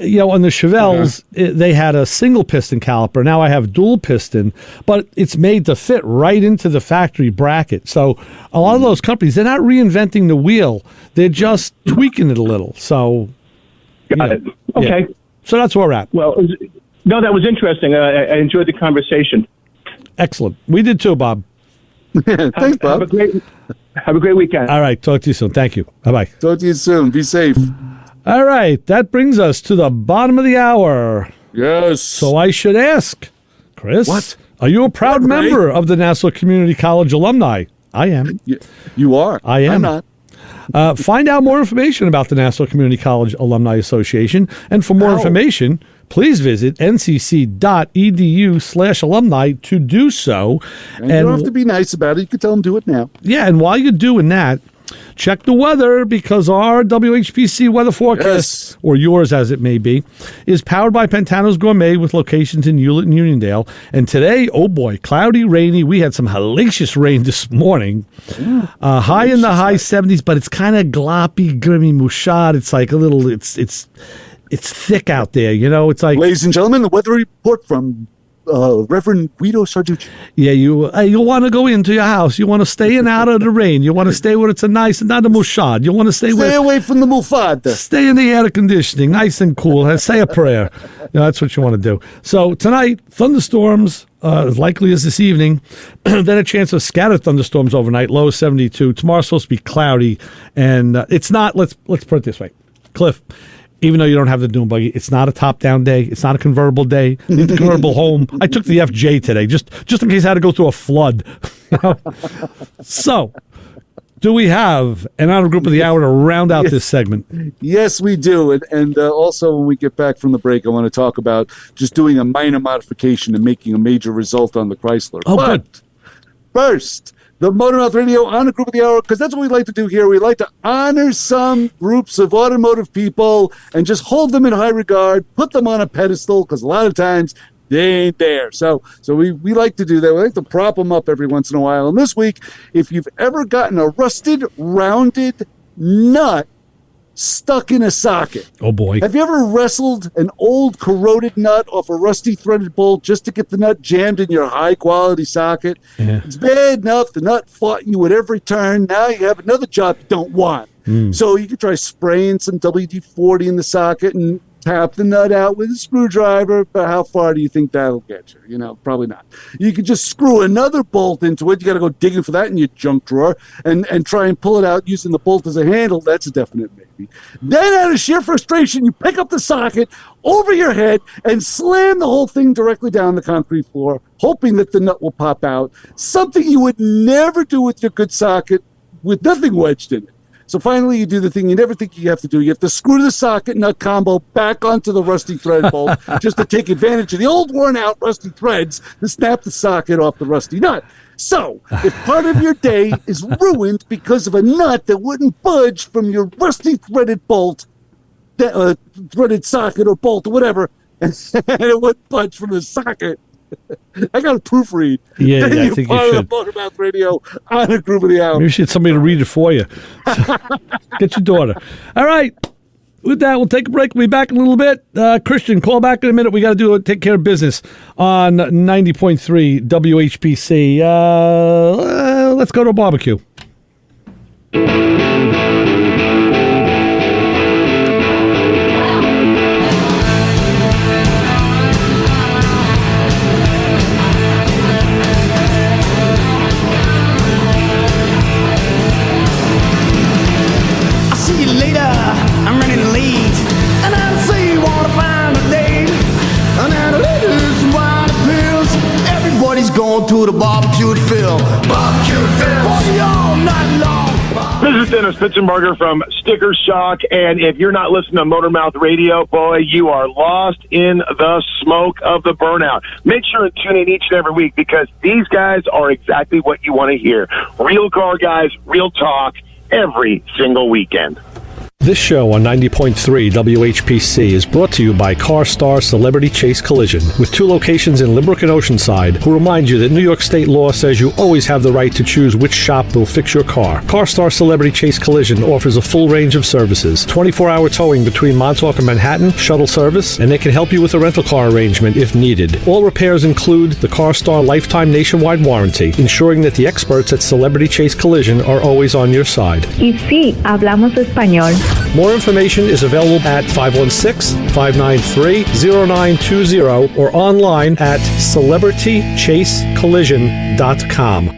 On the Chevelles, they had a single piston caliper. Now I have dual piston, but it's made to fit right into the factory bracket. So a lot of those companies, they're not reinventing the wheel. They're just tweaking it a little. So, Got it. Okay. Yeah. So that's where we're at. Well, no, that was interesting. I enjoyed the conversation. Excellent. We did too, Bob. Thanks, Bob. Have a great weekend. All right. Talk to you soon. Thank you. Bye-bye. Talk to you soon. Be safe. All right, that brings us to the bottom of the hour. Yes. So I should ask, Chris, What? Are you a proud member of the Nassau Community College alumni? I am. You are. I am. I'm not. Find out more information about the Nassau Community College Alumni Association. And for more information, please visit ncc.edu/alumni to do so. And you don't have to be nice about it. You can tell them do it now. Yeah, and while you're doing that, check the weather, because our WHPC weather forecast, or yours as it may be, is powered by Pantano's Gourmet with locations in Hewlett and Uniondale. And today, oh boy, cloudy, rainy. We had some hellacious rain this morning. High in the high 70s, but it's kind of gloppy, grimy, mouchard. It's like a little, it's thick out there, you know? It's like, ladies and gentlemen, the weather report from Reverend Guido Sarducci. Yeah, you want to go into your house. You want to stay in out of the rain. You want to stay where it's a nice, not a mouchard. You want to stay away from the mufada. Stay in the air conditioning, nice and cool. Say a prayer. That's what you want to do. So tonight, thunderstorms as likely as this evening. Then a chance of scattered thunderstorms overnight. Low 72. Tomorrow's supposed to be cloudy, and it's not. Let's put it this way, Cliff. Even though you don't have the dune buggy, it's not a top-down day. It's not a convertible day. Need the convertible home. I took the FJ today, just in case I had to go through a flood. So, do we have an honor group of the hour to round out this segment? Yes, we do. And also, when we get back from the break, I want to talk about just doing a minor modification and making a major result on the Chrysler. Oh, good. First, the Motor Mouth Radio Honor Group of the Hour, because that's what we like to do here. We like to honor some groups of automotive people and just hold them in high regard, put them on a pedestal, because a lot of times they ain't there. So we like to do that. We like to prop them up every once in a while. And this week, if you've ever gotten a rusted, rounded nut stuck in a socket. Oh, boy. Have you ever wrestled an old corroded nut off a rusty threaded bolt just to get the nut jammed in your high-quality socket? Yeah. It's bad enough the nut fought you at every turn. Now you have another job you don't want. So you could try spraying some WD-40 in the socket and tap the nut out with a screwdriver, but how far do you think that'll get you? Probably not. You could just screw another bolt into it. You got to go digging for that in your junk drawer and try and pull it out using the bolt as a handle. That's a definite maybe. Then out of sheer frustration, you pick up the socket over your head and slam the whole thing directly down the concrete floor, hoping that the nut will pop out. Something you would never do with your good socket with nothing wedged in it. So finally, you do the thing you never think you have to do. You have to screw the socket nut combo back onto the rusty thread bolt just to take advantage of the old worn-out rusty threads to snap the socket off the rusty nut. So, if part of your day is ruined because of a nut that wouldn't budge from your rusty threaded bolt, threaded socket or bolt or whatever, and it wouldn't budge from the socket, I got to proofread. Yeah, I think you should. Motor Mouth Radio on a group of the hour. Maybe you should get somebody to read it for you. Get your daughter. All right. With that, we'll take a break. We'll be back in a little bit. Christian, call back in a minute. We got to take care of business on 90.3 WHPC. Let's go to a barbecue. Going to the barbecue Phil. Party all night long. This is Dennis Pitzenberger from Sticker Shock, and if you're not listening to Motor Mouth Radio, boy, you are lost in the smoke of the burnout. Make sure to tune in each and every week, because these guys are exactly what you want to hear. Real car guys, real talk, every single weekend. This show on 90.3 WHPC is brought to you by CarStar Celebrity Chase Collision, with 2 locations in Limerick and Oceanside, who remind you that New York state law says you always have the right to choose which shop will fix your car. CarStar Celebrity Chase Collision offers a full range of services: 24-hour towing between Montauk and Manhattan, shuttle service, and they can help you with a rental car arrangement if needed. All repairs include the CarStar Lifetime Nationwide Warranty, ensuring that the experts at Celebrity Chase Collision are always on your side. Y sí, hablamos español. More information is available at 516-593-0920 or online at celebritychasecollision.com.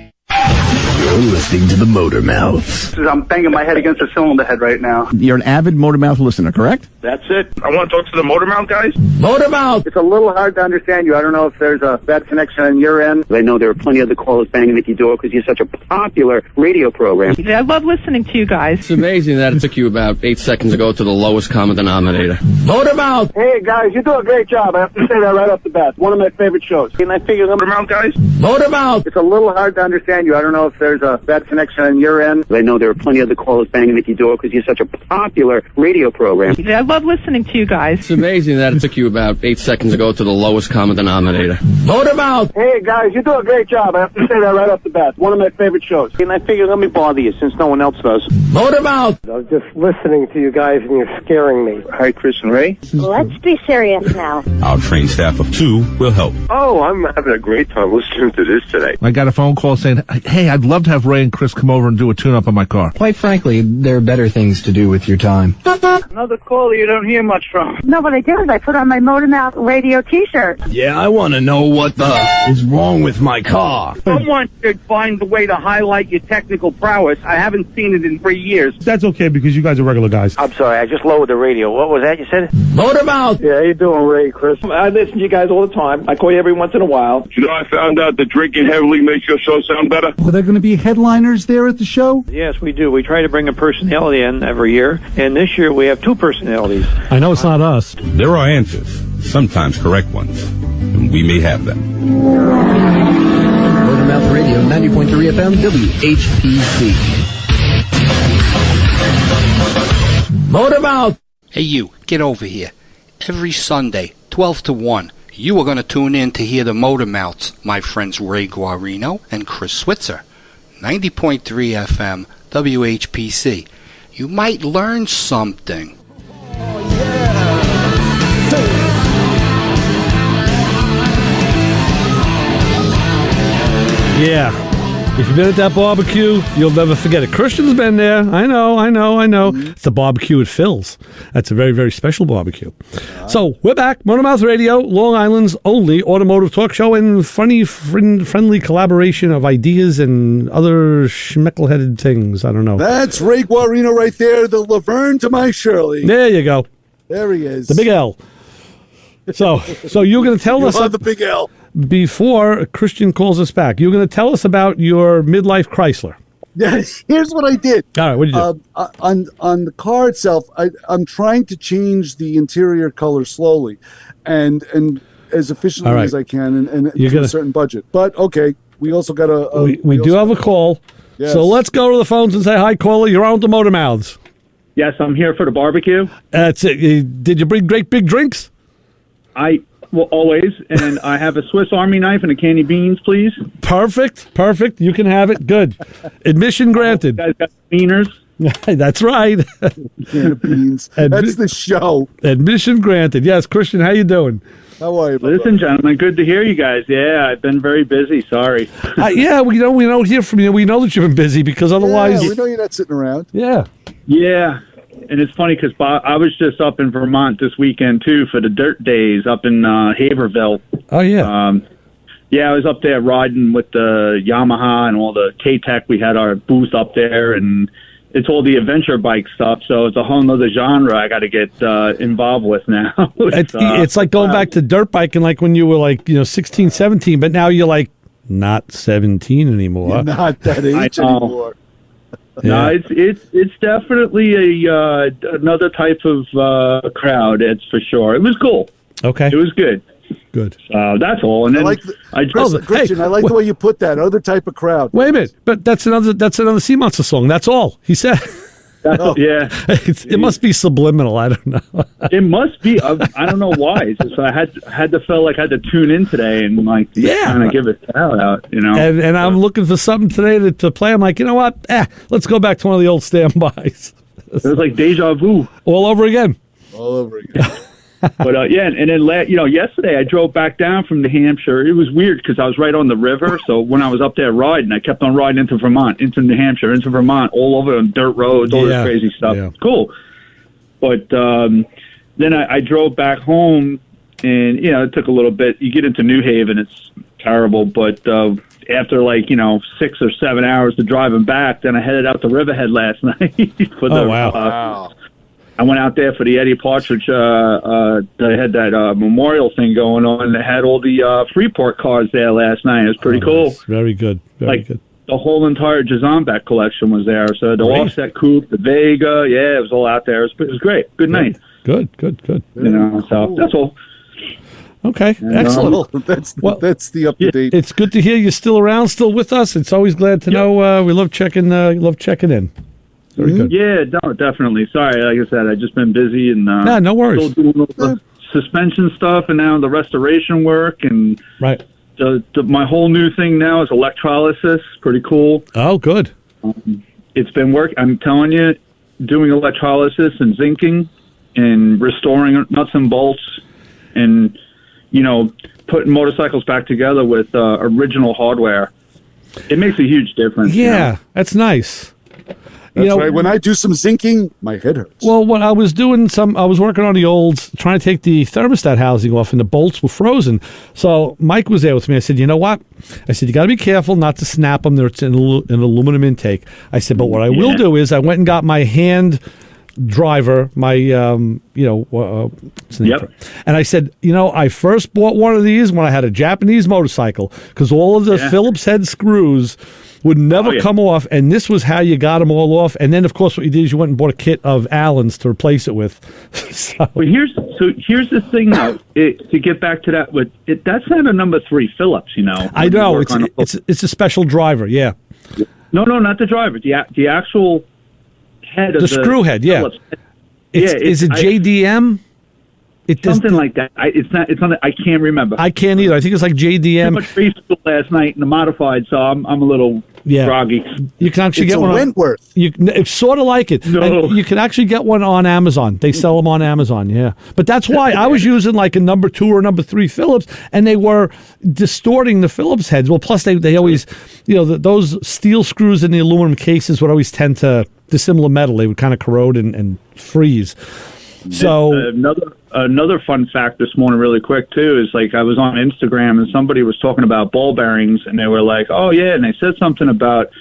You're listening to the Motor Mouth. I'm banging my head against a cylinder head right now. You're an avid Motor Mouth listener, correct? That's it. I want to talk to the Motor Mouth guys. Motor Mouth! It's a little hard to understand you. I don't know if there's a bad connection on your end. I know there are plenty of other callers banging at your door because you're such a popular radio program. I love listening to you guys. It's amazing that it took you about 8 seconds to go to the lowest common denominator. Motor Mouth! Hey, guys, you do a great job. I have to say that right off the bat. One of my favorite shows. And I figure Motor Mouth guys. Motor Mouth! It's a little hard to understand you. I don't know if there's a bad connection on your end. I know there are plenty of other callers banging at your door because you're such a popular radio program. I love listening to you guys. It's amazing that it took you about 8 seconds to go to the lowest common denominator. Motor Mouth! Hey, guys, you do a great job. I have to say that right off the bat. One of my favorite shows. And I figure let me bother you since no one else does. Motor Mouth! I was just listening to you guys and you're scaring me. Hi, Chris and Ray. Let's be serious now. Our trained staff of 2 will help. Oh, I'm having a great time listening to this today. I got a phone call saying, hey, I'd love to have Ray and Chris come over and do a tune-up on my car. Quite frankly, there are better things to do with your time. Another caller you don't hear much from. No, what I did is I put on my Motor Mouth radio t-shirt. Yeah, I want to know what the is wrong with my car. Someone should find a way to highlight your technical prowess. I haven't seen it in 3 years. That's okay because you guys are regular guys. I'm sorry, I just lowered the radio. What was that you said? Motor Mouth! Yeah, how you doing, Ray, Chris? I listen to you guys all the time. I call you every once in a while. You know, I found out that drinking heavily makes your show sound better. Are there going to be headliners there at the show? Yes, we do. We try to bring a personality in every year, and this year we have 2 personalities. I know it's not us. There are answers, sometimes correct ones, and we may have them. Motor Mouth Radio, 90.3 FM, WHPC. Motor Mouth! Hey, you, get over here. Every Sunday, 12 to 1, you are going to tune in to hear the Motor Mouths, my friends Ray Guarino and Chris Switzer. 90.3 FM, WHPC. You might learn something. Yeah. If you've been at that barbecue, you'll never forget it. Christian's been there. I know. It's a barbecue at Phil's. That's a very, very special barbecue. So, we're back. Motor Mouth Radio, Long Island's only automotive talk show and funny, friendly collaboration of ideas and other schmeckle-headed things. I don't know. That's Ray Guarino right there, the Laverne to my Shirley. There you go. There he is. The big L. So you're going to tell us... the big L. Before Christian calls us back, you're going to tell us about your midlife Chrysler. Yeah, here's what I did. All right, what did you do? On the car itself, I'm trying to change the interior color slowly, and as efficiently as I can, and to a certain budget. But okay, we also got we do have a call. Yes. So let's go to the phones and say hi, caller. You're on with the Motor Mouths. Yes, I'm here for the barbecue. That's it. Did you bring great big drinks? Well, always, and I have a Swiss Army knife and a can of beans, please. Perfect. You can have it. Good. Admission granted. You guys got beaners? That's right. Can of beans. That's the show. Admission granted. Yes, Christian, how you doing? How are you? Listen, gentlemen, good to hear you guys. Yeah, I've been very busy. Sorry. Yeah, we don't hear from you. We know that you've been busy because otherwise... Yeah, we know you're not sitting around. Yeah. Yeah. And it's funny because I was just up in Vermont this weekend, too, for the Dirt Days up in Haverhill. Oh, yeah. Yeah, I was up there riding with the Yamaha and all the K-Tech. We had our booth up there, and it's all the adventure bike stuff, so it's a whole nother genre I got to get involved with now. It's like going back to dirt biking like when you were 16, 17, but now you're not 17 anymore. You're not that age anymore. Yeah. No, it's definitely another type of crowd. It's for sure. It was cool. Okay, it was good. Good. That's all. And then Christian, I like the way you put that. Other type of crowd. Wait a minute, but that's another Sea Monster song. That's all he said. Yeah, it must be subliminal. I don't know. It must be. I don't know why. It's just I had to feel like I had to tune in today and kind of give a shout out. And I'm looking for something today to play. I'm like, you know what? Let's go back to one of the old standbys. It was like deja vu all over again. All over again. But yeah, and then yesterday I drove back down from New Hampshire. It was weird because I was right on the river. So when I was up there riding, I kept on riding into Vermont, into New Hampshire, into Vermont, all over on dirt roads, all this crazy stuff. Yeah. Cool. But then I drove back home, and it took a little bit. You get into New Haven, it's terrible. But after 6 or 7 hours of driving back, then I headed out to Riverhead last night. Wow. I went out there for the Eddie Partridge. They had that memorial thing going on, and they had all the Freeport cars there last night. It was pretty cool. Nice. Very good. Very good. The whole entire Jazambek collection was there. So the offset coupe, the Vega, it was all out there. It was great. Good night. Good. So that's all. Okay, excellent. That's the up to date. It's good to hear you're still around, still with us. It's always glad to know. We love checking in. Very good. Yeah, no, definitely. Sorry, like I said, I've just been busy and no worries. Still doing all the suspension stuff and now the restoration work and right. My whole new thing now is electrolysis. Pretty cool. Oh, good. It's been work. I'm telling you, doing electrolysis and zinking and restoring nuts and bolts and putting motorcycles back together with original hardware. It makes a huge difference. Yeah, that's nice. That's right. When I do some zinking, my head hurts. Well, when I was I was working on the olds, trying to take the thermostat housing off, and the bolts were frozen. So Mike was there with me. I said, you know what? I said, you got to be careful not to snap them. It's an aluminum intake. I said, but what I will do is I went and got my hand driver, my what's the name? And I said, I first bought one of these when I had a Japanese motorcycle because all of the Phillips head screws would never come off, and this was how you got them all off. And then, of course, what you did is you went and bought a kit of Allens to replace it with. Well, here's the thing, though. To get back to that, that's not a number 3 Phillips, I know it's a special driver, yeah. No, not the driver. The actual head of the screw head, yeah. Phillips. Is it JDM? Something like that. It's not. I can't remember. I can't either. I think it's like JDM. Too much baseball last night in the modified, so I'm a little groggy. You can actually get one. Wentworth. It's sort of like it. No. And you can actually get one on Amazon. They sell them on Amazon. Yeah, but that's why I was using like a number 2 or number 3 Phillips, and they were distorting the Phillips heads. Well, plus they always, those steel screws in the aluminum cases would always tend to dissimilar metal. They would kind of corrode and freeze. So another fun fact this morning, really quick too, is I was on Instagram and somebody was talking about ball bearings, and they were like, "Oh yeah," and they said something about,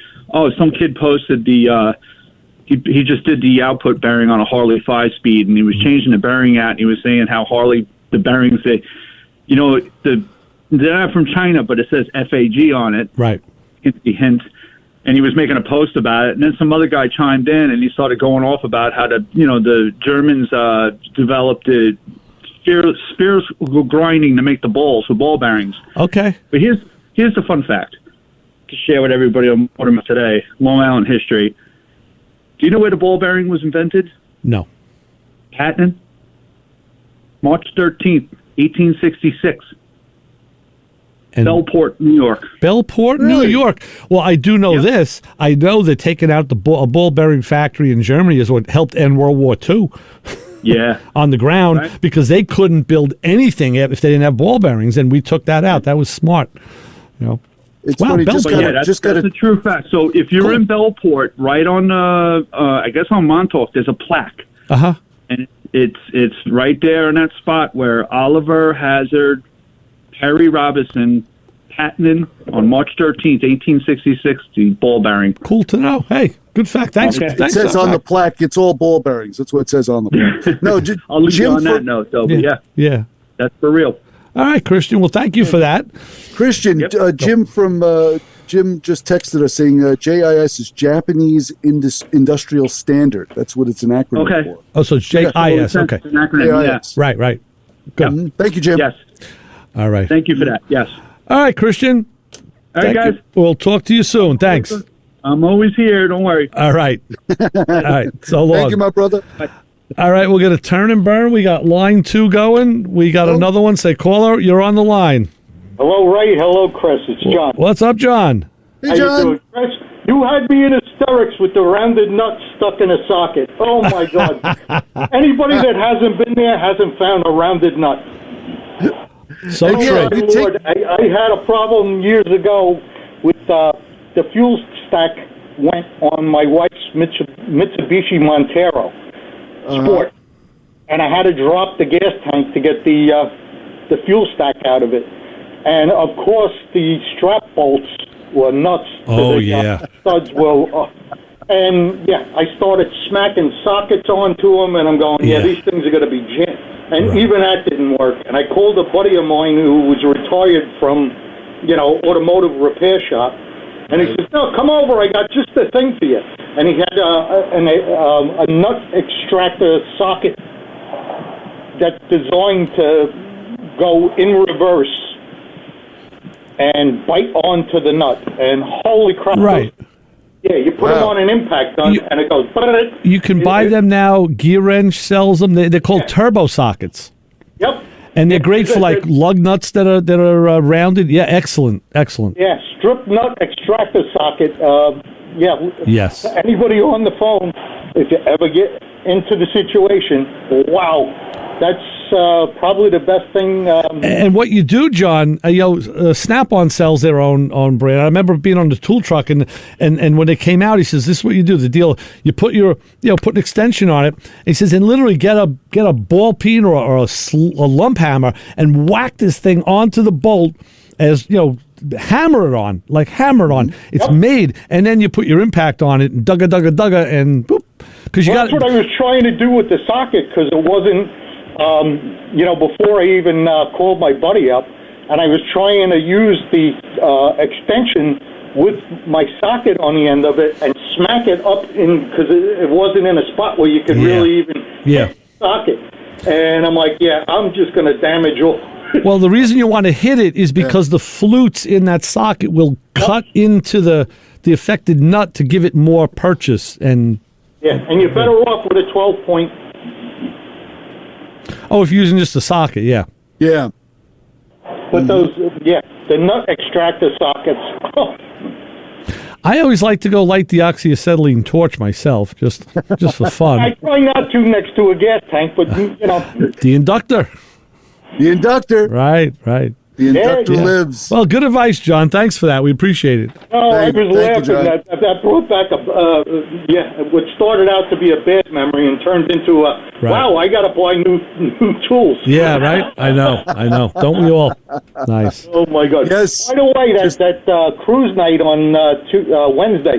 some kid posted the he just did the output bearing on a Harley 5-speed, and he was changing the bearing out, and he was saying how Harley the bearings they're not from China, but it says FAG on it, right? Hint. And he was making a post about it, and then some other guy chimed in, and he started going off about how the Germans developed the spears grinding to make the balls for ball bearings. Okay. But here's the fun fact to share with everybody on Mortimer today, Long Island history. Do you know where the ball bearing was invented? No. Patented March 13th, 1866. And Bellport, New York. Bellport, New York. Well, I do know this. I know that taking out a ball bearing factory in Germany is what helped end World War II. Yeah. On the ground, because they couldn't build anything if they didn't have ball bearings, and we took that out. That was smart. It's funny. That's a true fact. So if you're in Bellport, right on I guess on Montauk, there's a plaque. And it's right there in that spot where Oliver Hazard, Harry Robinson patented on March 13th, 1866, the ball bearing. Cool to know. Hey, good fact. Thanks. Okay. Thanks it says on the plaque, it's all ball bearings. That's what it says on the plaque. No, I'll leave you on that note, though. Yeah. That's for real. All right, Christian. Well, thank you for that. Christian, Jim Jim just texted us saying JIS is Japanese Industrial Standard. That's what it's an acronym for. Oh, so it's JIS. Okay. It's an acronym, JIS. Right. Good. Yeah. Thank you, Jim. Yes. All right. Thank you for that. Yes. All right, Christian. All right, guys. We'll talk to you soon. Thanks. I'm always here. Don't worry. All right. All right. So long. Thank you, my brother. Bye. All right. We'll get a turn and burn. We got line 2 going. We got another one. Say, caller, you're on the line. Hello, Ray. Hello, Chris. It's John. What's up, John? Hey, John. How you doing, Chris? You had me in hysterics with the rounded nut stuck in a socket. Oh, my God. Anybody that hasn't been there hasn't found a rounded nut. So true. I had a problem years ago with the fuel stack went on my wife's Mitsubishi Montero Sport, and I had to drop the gas tank to get the fuel stack out of it. And of course, the strap bolts were nuts. Oh, The yeah. studs were, and yeah, I started smacking sockets onto them, and I'm going, yeah, these things are going to be jammed. And even that didn't work. And I called a buddy of mine who was retired from, automotive repair shop. And he says, no, come over. I got just the thing for you. And he had a nut extractor socket that's designed to go in reverse and bite onto the nut. And holy crap. Right. Yeah, you put them on an impact gun, and it goes... You can buy them now. Gear Wrench sells them. They're called turbo sockets. Yep. And they're great for like lug nuts that are rounded. Yeah, excellent. Yeah, strip nut extractor socket. Yes. Anybody on the phone, if you ever get into the situation, wow, that's probably the best thing. And what you do, John, Snap-on sells their own brand. I remember being on the tool truck, and when they came out, he says, "This is what you do. The deal: you put put an extension on it." And he says, "And literally get a ball peen or a lump hammer and whack this thing onto the bolt as hammer it on. It's made, and then you put your impact on it and dugga, and boop. Because that's what I was trying to do with the socket, because it wasn't. Before I even called my buddy up, and I was trying to use the extension with my socket on the end of it and smack it up because it wasn't in a spot where you could really even hit the socket. And I'm like, I'm just going to damage all. Well, the reason you want to hit it is because the flutes in that socket will cut into the affected nut to give it more purchase. And and you're better off with a 12-point. Oh, if you're using just the socket, yeah. But those, the nut extractor sockets. I always like to go light the oxyacetylene torch myself, just for fun. I try not to next to a gas tank, but The inductor. Right. The inductor lives. Well, good advice, John. Thanks for that. We appreciate it. No, I was laughing. That brought back what started out to be a bad memory and turned into wow, I got to buy new tools. Yeah, right? I know. Don't we all? Nice. Oh, my God. Yes. By the way, that cruise night on Wednesday,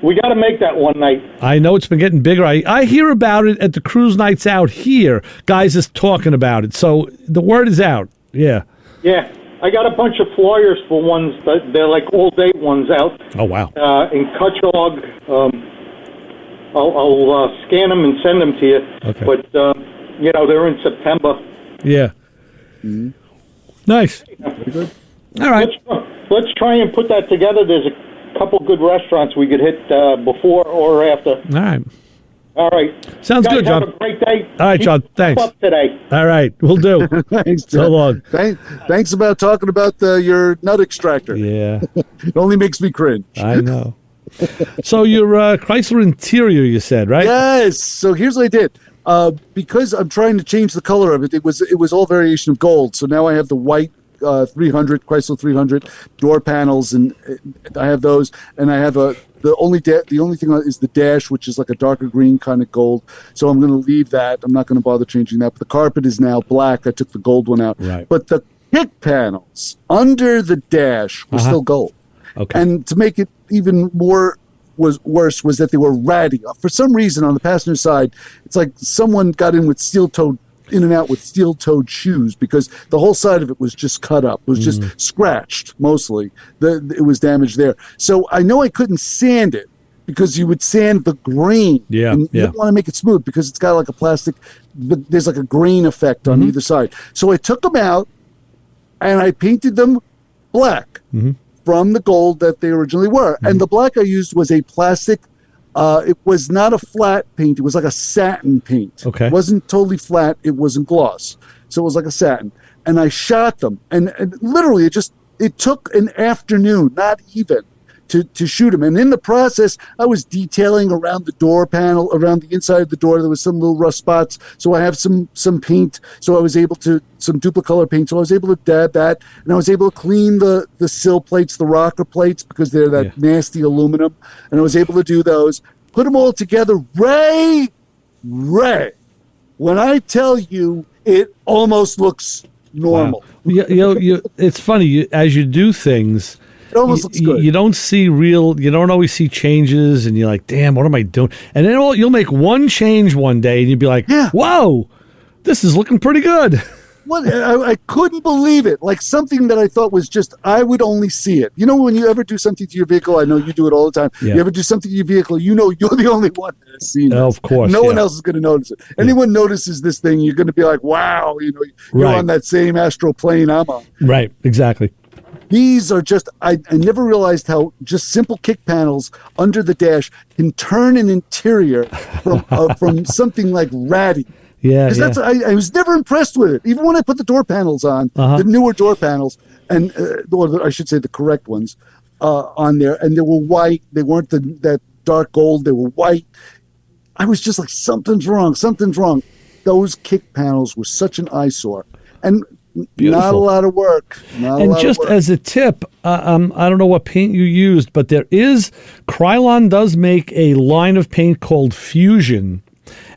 we got to make that one night. I know it's been getting bigger. I hear about it at the cruise nights out here. Guys is talking about it. So the word is out. Yeah. Yeah, I got a bunch of flyers for ones that they're like all-day ones out. Oh, wow. In Cutchalog. I'll scan them and send them to you. Okay. But, they're in September. Yeah. Mm-hmm. Nice. Very good. All right. Let's try and put that together. There's a couple good restaurants we could hit before or after. All right. All right. Sounds good, John. Have a great day. All right, John. Thanks. Up today. All right. We'll do. Thanks, John. So long. Thanks about talking about your nut extractor. Yeah. It only makes me cringe. I know. So your Chrysler Interior, you said, right? Yes. So here's what I did. Because I'm trying to change the color of it, it was all variation of gold. So now I have the white 300 Chrysler 300 door panels, and I have those, and I have the only thing is the dash, which is like a darker green kind of gold. So I'm going to leave that. I'm not going to bother changing that. But the carpet is now black. I took the gold one out. Right. But the kick panels under the dash were still gold. Okay. And to make it even more worse was that they were ratty. For some reason on the passenger side, it's like someone got in and out with steel-toed shoes, because the whole side of it was just cut up. It was just scratched, mostly. It was damaged there. So I know I couldn't sand it, because you would sand the grain. Yeah, and you don't want to make it smooth, because it's got like a plastic, there's like a grain effect on either side. So I took them out, and I painted them black from the gold that they originally were. And the black I used was a plastic. It was not a flat paint. It was like a satin paint. Okay. It wasn't totally flat. It wasn't gloss. So it was like a satin. And I shot them. And literally, it took an afternoon, not even, to shoot them. And in the process, I was detailing around the door panel, around the inside of the door. There was some little rust spots. So I have some paint. So I was able to, some duplicolor paint. So I was able to dab that. And I was able to clean the sill plates, the rocker plates, because they're that nasty aluminum. And I was able to do those. Put them all together. Ray, when I tell you, it almost looks normal. Wow. It's funny, as you do things, It almost looks good. You don't always see changes, and you're like, damn, what am I doing? And then you'll make one change one day, and you'll be like, whoa, this is looking pretty good. What? I couldn't believe it. Like something that I thought was just, I would only see it. You know, when you ever do something to your vehicle, I know you do it all the time. Yeah. You ever do something to your vehicle, you know you're the only one that has seen it. Of course. No one else is going to notice it. Anyone notices this thing, you're going to be like, wow, you know, you're on that same astral plane I'm on. Right, exactly. These are just, I never realized how just simple kick panels under the dash can turn an interior from something like ratty. Yeah, because I was never impressed with it. Even when I put the door panels on, the newer door panels, and or I should say the correct ones, on there, and they were white. They weren't that dark gold. They were white. I was just like, something's wrong. Something's wrong. Those kick panels were such an eyesore, and not a lot of work. And just as a tip, I don't know what paint you used, but Krylon does make a line of paint called Fusion.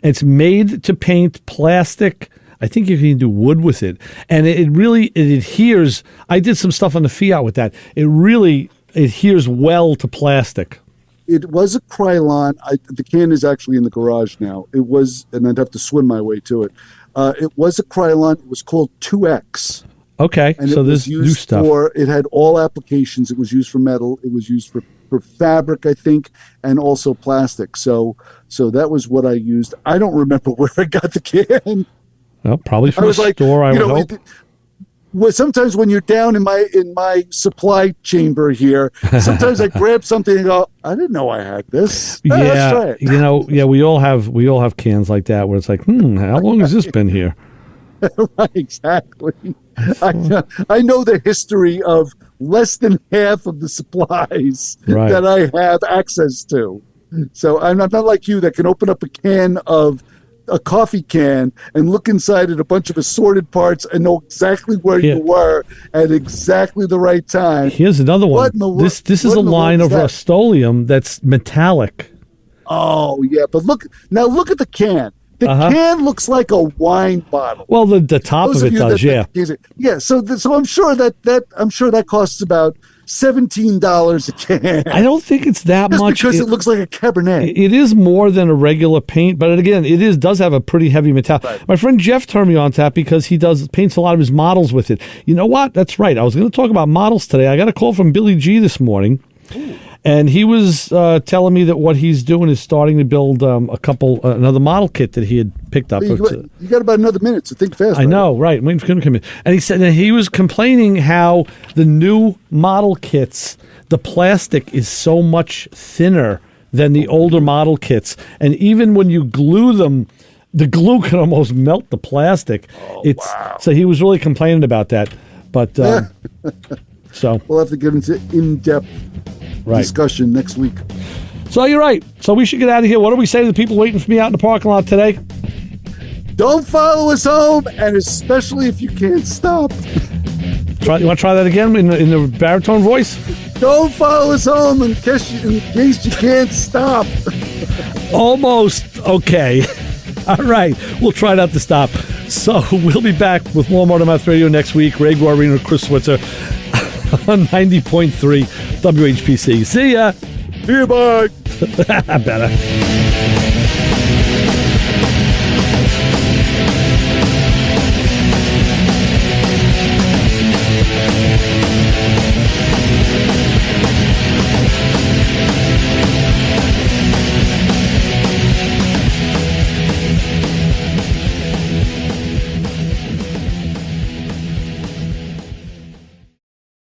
It's made to paint plastic. I think you can do wood with it. And it adheres. I did some stuff on the Fiat with that. It really adheres well to plastic. It was a Krylon. The can is actually in the garage now. It was, and I'd have to swim my way to it. It was a Krylon. It was called 2X. Okay, and so there's new stuff. It had all applications. It was used for metal. It was used for fabric, I think, and also plastic. So that was what I used. I don't remember where I got the can. Well, probably from a store, I would hope. Sometimes when you're down in my supply chamber here, sometimes I grab something and go, I didn't know I had this. Let's try it. We all have cans like that where it's like, how long has this been here? Right, exactly. I know the history of less than half of the supplies that I have access to. So I'm not like you that can open up a coffee can and look inside at a bunch of assorted parts and know exactly where you were at exactly the right time. Here's another one. This is a line of Rust-Oleum that's metallic. Oh, yeah. But look at the can. The can looks like a wine bottle. Well, the top of it does, yeah. Yeah, so I'm sure that costs about $17 a can. I don't think it's that much because it looks like a Cabernet. It is more than a regular paint, but again, does have a pretty heavy metal. Right. My friend Jeff turned me on to that because he paints a lot of his models with it. You know what? That's right. I was going to talk about models today. I got a call from Billy G this morning. Ooh. And he was telling me that what he's doing is starting to build another model kit that he had picked up. You got about another minute, so think fast. I know, right? I'm waiting for him to come in. And he said that he was complaining how the new model kits, the plastic is so much thinner than the older model kits. And even when you glue them, the glue can almost melt the plastic. Wow. So he was really complaining about that. But so we'll have to get into in-depth discussion next week. So you're right. So we should get out of here. What do we say to the people waiting for me out in the parking lot today? Don't follow us home, and especially if you can't stop. You want to try that again in the baritone voice? Don't follow us home in case you can't stop. Almost okay. All right. We'll try not to stop. So we'll be back with more Motor Mouth Radio next week. Ray Guarino, Chris Switzer on 90.3 WHPC. See ya. See you, bye. Better.